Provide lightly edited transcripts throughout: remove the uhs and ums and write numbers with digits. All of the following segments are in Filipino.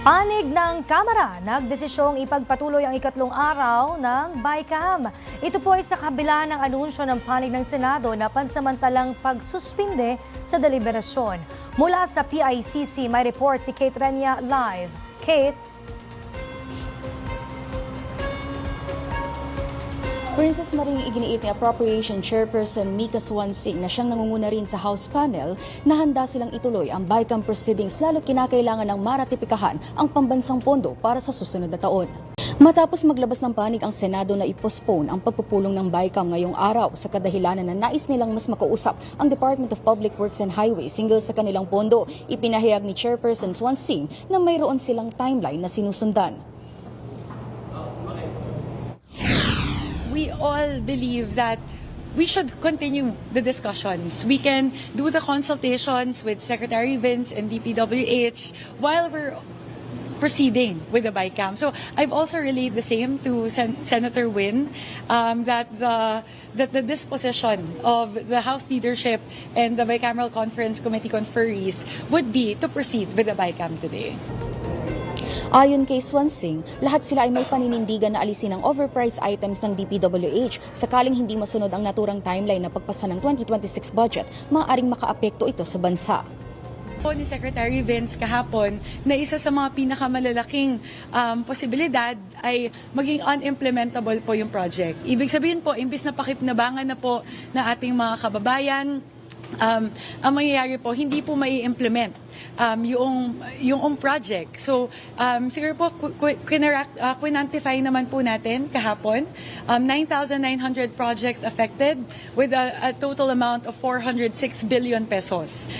Panig ng Kamara, nagdesisyong ipagpatuloy ang ikatlong araw ng BICAM. Ito po ay sa kabila ng anunsyo ng panig ng Senado na pansamantalang pagsuspinde sa deliberasyon. Mula sa PICC, may report si Kate Renya live. Kate? Princess Maring iginiit ni Appropriation Chairperson Mika Swansing na siyang nangunguna rin sa House panel na handa silang ituloy ang BICAM proceedings lalo't kinakailangan ng maratipikahan ang pambansang pondo para sa susunod na taon. Matapos maglabas ng panig ang Senado na i-postpone ang pagpupulong ng BICAM ngayong araw sa kadahilanan na nais nilang mas makausap ang Department of Public Works and Highways hinggil sa kanilang pondo, ipinahayag ni Chairperson Swansing na mayroon silang timeline na sinusundan. We all believe that we should continue the discussions. We can do the consultations with Secretary Vince and DPWH while we're proceeding with the BICAM. So I've also relayed the same to Senator Win, that the disposition of the House leadership and the Bicameral Conference Committee conferees would be to proceed with the BICAM today. Ayon kay Swansing, lahat sila ay may paninindigan na alisin ang overpriced items ng DPWH. Sakaling hindi masunod ang naturang timeline na pagpasa ng 2026 budget, maaaring makaapekto ito sa bansa. Po ni Secretary Vince kahapon na isa sa mga pinakamalalaking posibilidad ay maging unimplementable po yung project. Ibig sabihin po, imbis na pakipnabangan na po na ating mga kababayan, ang mangyayari po, hindi po mai-implement yung project. So, siguro po, quinantify naman po natin kahapon, 9,900 projects affected with a total amount of 406 billion pesos.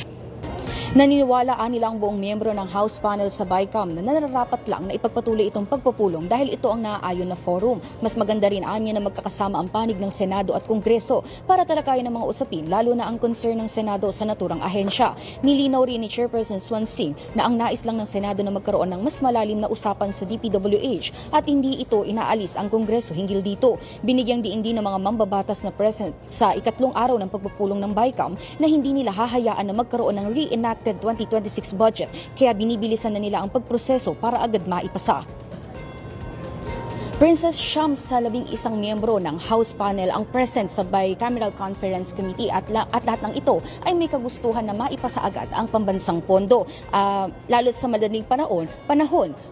Naniniwala nila ang buong miyembro ng House panel sa BICAM na nararapat lang na ipagpatuloy itong pagpupulong dahil ito ang naaayon na forum. Mas maganda rin anya na magkakasama ang panig ng Senado at Kongreso para talakayin ang mga usapin, lalo na ang concern ng Senado sa naturang ahensya. Nilinaw rin ni Chairperson Swansing na ang nais lang ng Senado na magkaroon ng mas malalim na usapan sa DPWH at hindi ito inaalis ang Kongreso hinggil dito. Binigyang diin din ng mga mambabatas na present sa ikatlong araw ng pagpupulong ng BICAM na hindi nila hahayaan na magkaroon ng reenacted 2026 budget, kaya binibilisan na nila ang pagproseso para agad maipasa. Princess Shams sa 11 miyembro ng House panel ang present sa Bicameral Conference Committee at lahat ng ito ay may kagustuhan na maipasa agad ang pambansang pondo, lalo sa madaling panahon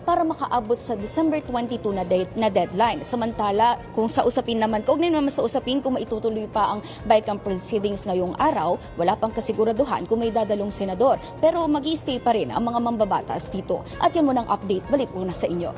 para makaabot sa December 22 na deadline. Samantala, kung sa usapin naman, kaugnay naman sa usapin kung maitutuloy pa ang BICAM proceedings ngayong araw, wala pang kasiguraduhan kung may dadalong senador, pero mag-i-stay pa rin ang mga mambabatas dito. At yun muna ang update, balik muna sa inyo.